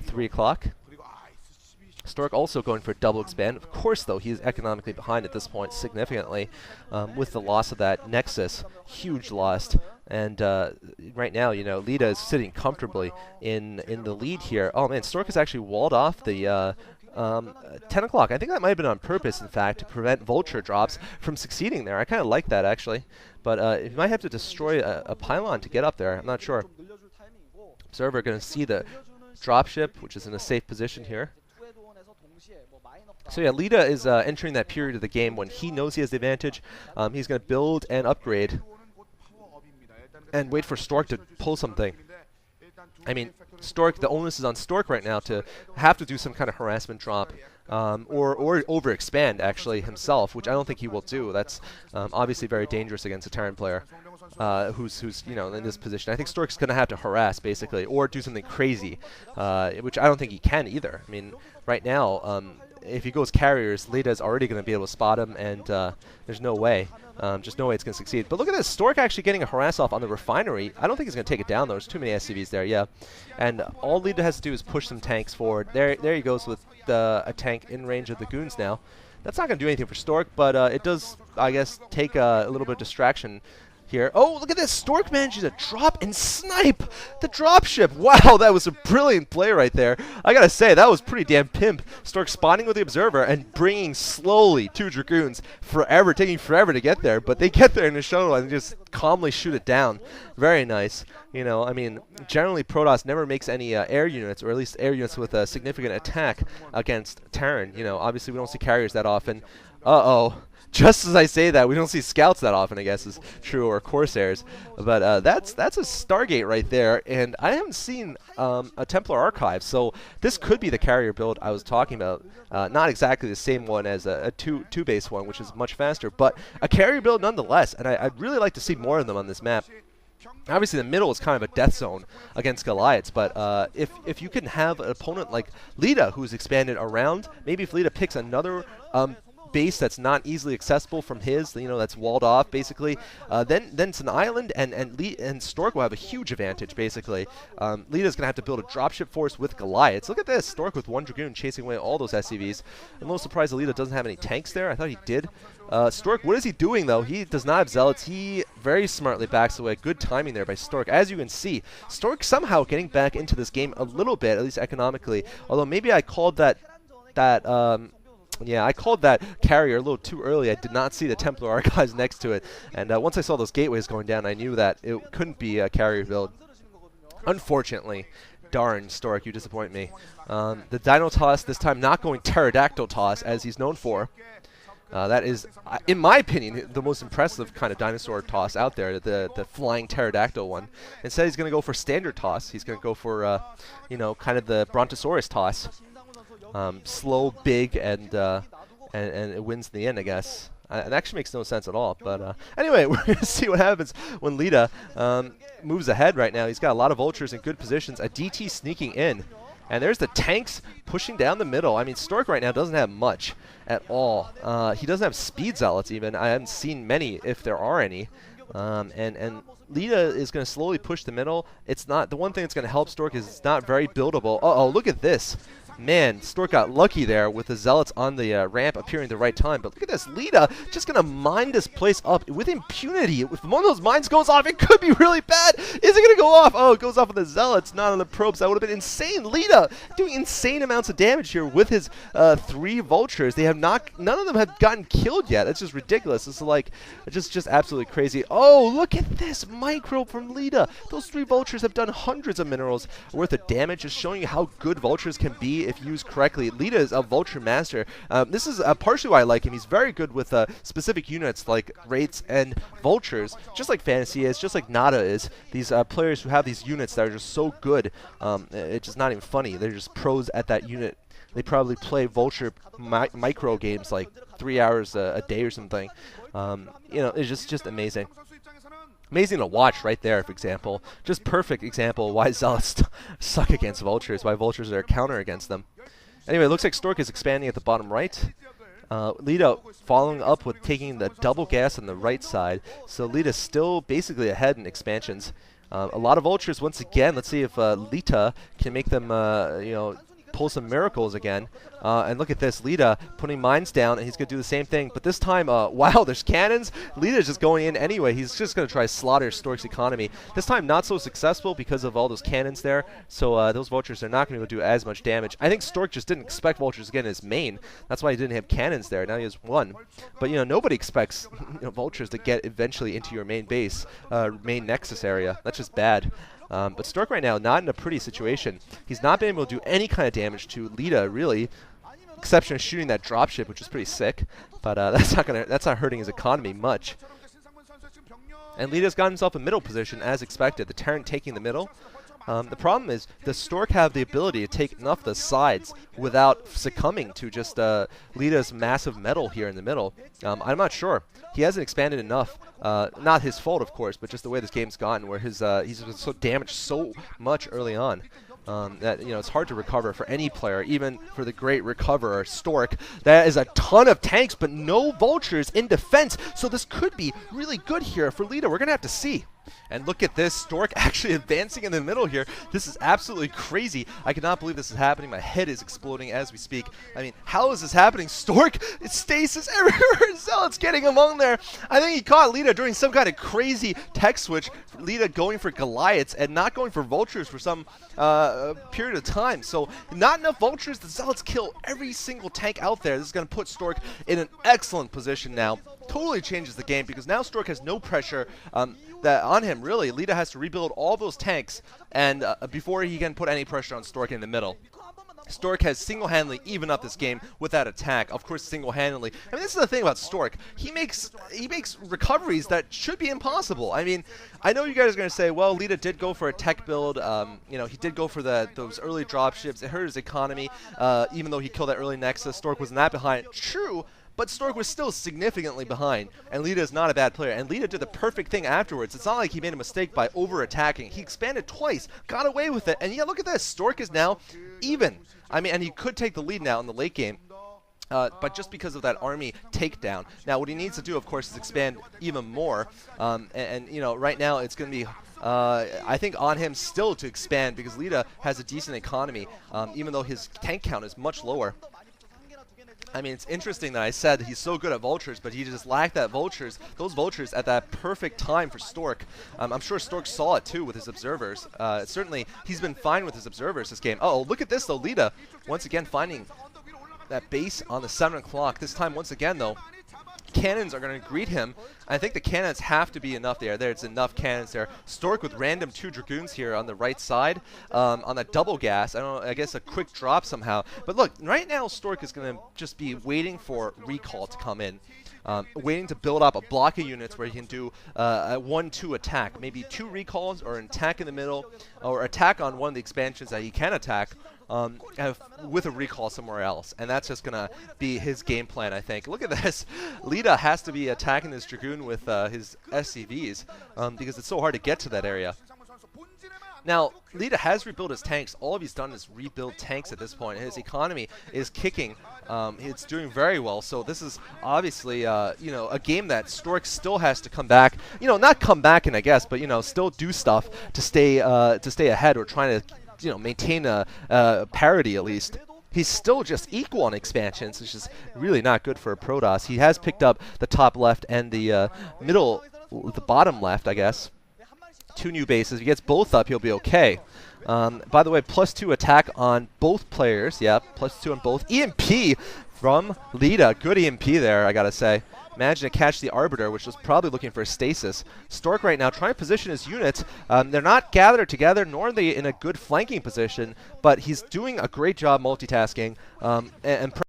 3 o'clock. Stork also going for a double expand. Of course, though, he's economically behind at this point significantly with the loss of that Nexus. Huge loss. And right now, you know, Leta is sitting comfortably in the lead here. Oh, man, Stork has actually walled off the 10 o'clock. I think that might have been on purpose, in fact, to prevent Vulture drops from succeeding there. I kind of like that, actually. But you might have to destroy a pylon to get up there. I'm not sure. Observer going to see the dropship, which is in a safe position here. So yeah, Leta is entering that period of the game when he knows he has the advantage. He's going to build and upgrade and wait for Stork to pull something. I mean, Stork, the onus is on Stork right now to have to do some kind of harassment drop or overexpand, actually, himself, which I don't think he will do. That's obviously very dangerous against a Terran player who's you know, in this position. I think Stork's going to have to harass, basically, or do something crazy, which I don't think he can either. I mean, right now, if he goes carriers, Leta is already going to be able to spot him, and there's no way. Just no way it's going to succeed. But look at this. Stork actually getting a harass off on the refinery. I don't think he's going to take it down, though. There's too many SCVs there, yeah. And all Leta has to do is push some tanks forward. There he goes with a tank in range of the goons now. That's not going to do anything for Stork, but it does, I guess, take a little bit of distraction here. Oh, look at this. Stork manages to drop and snipe the dropship. Wow, that was a brilliant play right there. I gotta say, that was pretty damn pimp. Stork spawning with the Observer and bringing slowly 2 Dragoons forever, taking forever to get there, but they get there in a shuttle and just calmly shoot it down. Very nice. You know, I mean, generally Protoss never makes any air units, or at least air units with a significant attack against Terran. You know, obviously we don't see carriers that often. Uh-oh. Just as I say that, we don't see scouts that often, I guess is true, or Corsairs. But that's a Stargate right there, and I haven't seen a Templar Archive, so this could be the carrier build I was talking about. Not exactly the same one as a two-base one, which is much faster, but a carrier build nonetheless, and I'd really like to see more of them on this map. Obviously, the middle is kind of a death zone against Goliaths, but if you can have an opponent like Leta, who's expanded around, maybe if Leta picks another base that's not easily accessible from his, you know, that's walled off basically, then it's an island, and Stork will have a huge advantage basically. Leta's gonna have to build a dropship force with Goliaths. Look at this, Stork with 1 Dragoon chasing away all those SCVs. I'm a little surprised that Leta doesn't have any tanks there. I thought he did. Stork, what is he doing though? He does not have Zealots. He very smartly backs away. Good timing there by Stork. As you can see, Stork somehow getting back into this game a little bit, at least economically. Although maybe I called yeah, I called that carrier a little too early. I did not see the Templar Archives next to it. And once I saw those gateways going down, I knew that it couldn't be a carrier build. Unfortunately, darn, Stork, you disappoint me. The Dino Toss, this time not going Pterodactyl Toss, as he's known for. That is, in my opinion, the most impressive kind of dinosaur toss out there, the flying pterodactyl one. Instead, he's going to go for standard toss. He's going to go for, you know, kind of the Brontosaurus toss. Slow, big, and it wins in the end, I guess. It actually makes no sense at all. But anyway, we're going to see what happens when Leta moves ahead right now. He's got a lot of vultures in good positions. A DT sneaking in. And there's the tanks pushing down the middle. I mean, Stork right now doesn't have much at all. He doesn't have speed zealots even. I haven't seen many, if there are any. And Leta is going to slowly push the middle. It's not, the one thing that's going to help Stork is it's not very buildable. Uh-oh, look at this. Man, Stork got lucky there with the Zealots on the ramp appearing at the right time. But look at this. Leta just going to mine this place up with impunity. If one of those mines goes off, it could be really bad. Is it going to go off? Oh, it goes off on the Zealots, not on the probes. That would have been insane. Leta doing insane amounts of damage here with his 3 vultures. They have not, none of them have gotten killed yet. It's just ridiculous. It's like, just absolutely crazy. Oh, look at this micro from Leta. Those 3 vultures have done hundreds of minerals worth of damage, just showing you how good vultures can be if used correctly. Leta is a vulture master. This is partially why I like him. He's very good with specific units like Wraiths and vultures, just like Fantasy is, just like Nada is. These players who have these units that are just so good, it's just not even funny. They're just pros at that unit. They probably play vulture micro games like 3 hours a day or something. You know, it's just amazing. Amazing to watch right there, for example. Just perfect example of why Zealots suck against Vultures, why Vultures are a counter against them. Anyway, it looks like Stork is expanding at the bottom right. Leta following up with taking the double gas on the right side. So Leta's still basically ahead in expansions. A lot of vultures once again. Let's see if Leta can make them, pull some miracles again. And look at this, Leta putting mines down, and he's going to do the same thing. But this time, wow, there's cannons. Leta's just going in anyway. He's just going to try to slaughter Stork's economy. This time, not so successful because of all those cannons there. So those vultures are not going to do as much damage. I think Stork just didn't expect vultures to get in his main. That's why he didn't have cannons there. Now he has one. But, nobody expects vultures to get eventually into your main base, main nexus area. That's just bad. But Stork right now, not in a pretty situation. He's not been able to do any kind of damage to Leta, really. Exception of shooting that dropship, which was pretty sick. But that's not hurting his economy much. And Leta's got himself a middle position, as expected. The Terran taking the middle. The problem is, does Stork have the ability to take enough of the sides without succumbing to just Leta's massive metal here in the middle? I'm not sure. He hasn't expanded enough. Not his fault, of course, but just the way this game's gone, where he's been so damaged so much early on. That it's hard to recover for any player, even for the great recoverer Stork. That is a ton of tanks, but no vultures in defense. So this could be really good here for Leta. We're gonna have to see. And look at this, Stork actually advancing in the middle here. This is absolutely crazy. I cannot believe this is happening. My head is exploding as we speak. I mean, how is this happening? Stork, it's stasis everywhere. Zealot's getting among there. I think he caught Leta doing some kind of crazy tech switch. Leta going for Goliaths and not going for vultures for some period of time. So not enough vultures. The Zealots kill every single tank out there. This is going to put Stork in an excellent position now. Totally changes the game because now Stork has no pressure on him, really. Leta has to rebuild all those tanks and before he can put any pressure on Stork in the middle. Stork has single-handedly evened up this game with that attack. Of course, single-handedly. I mean, this is the thing about Stork. He makes recoveries that should be impossible. I mean, I know you guys are going to say, well, Leta did go for a tech build. He did go for those early dropships. It hurt his economy, even though he killed that early Nexus. Stork wasn't that behind. True. But Stork was still significantly behind, and Leta is not a bad player. And Leta did the perfect thing afterwards. It's not like he made a mistake by over-attacking. He expanded twice, got away with it, and yeah, look at this. Stork is now even. I mean, and he could take the lead now in the late game. But just because of that army takedown. Now, what he needs to do, of course, is expand even more. Right now it's going to be, I think, on him still to expand because Leta has a decent economy, even though his tank count is much lower. I mean, it's interesting that I said he's so good at vultures, but he just lacked those vultures at that perfect time for Stork. I'm sure Stork saw it too with his observers. Certainly, he's been fine with his observers this game. Oh, look at this though, Leta once again finding that base on the 7 o'clock. This time, once again though, cannons are going to greet him. I think the cannons have to be enough there. There's enough cannons there. Stork with random 2 Dragoons here on the right side. On that double gas. I guess a quick drop somehow. But look, right now Stork is going to just be waiting for recall to come in. Waiting to build up a block of units where he can do a 1-2 attack. Maybe 2 recalls or an attack in the middle. Or attack on one of the expansions that he can attack. With a recall somewhere else, and that's just gonna be his game plan, I think. Look at this. Leta has to be attacking this Dragoon with his SCVs because it's so hard to get to that area. Now, Leta has rebuilt his tanks. All he's done is rebuild tanks at this point. His economy is kicking. It's doing very well. So this is obviously, a game that Stork still has to come back. Not come back in, I guess, but still do stuff to stay ahead or trying to maintain a parity at least. He's still just equal on expansions, which is really not good for a Protoss. He has picked up the top left and the the bottom left, I guess. 2 new bases. If he gets both up, he'll be okay. By the way, +2 attack on both players. Yeah, +2 on both. EMP from Leta. Good EMP there, I gotta say. Managed to catch the Arbiter, which was probably looking for a stasis. Stork right now trying to position his units. They're not gathered together, nor are they in a good flanking position, but he's doing a great job multitasking and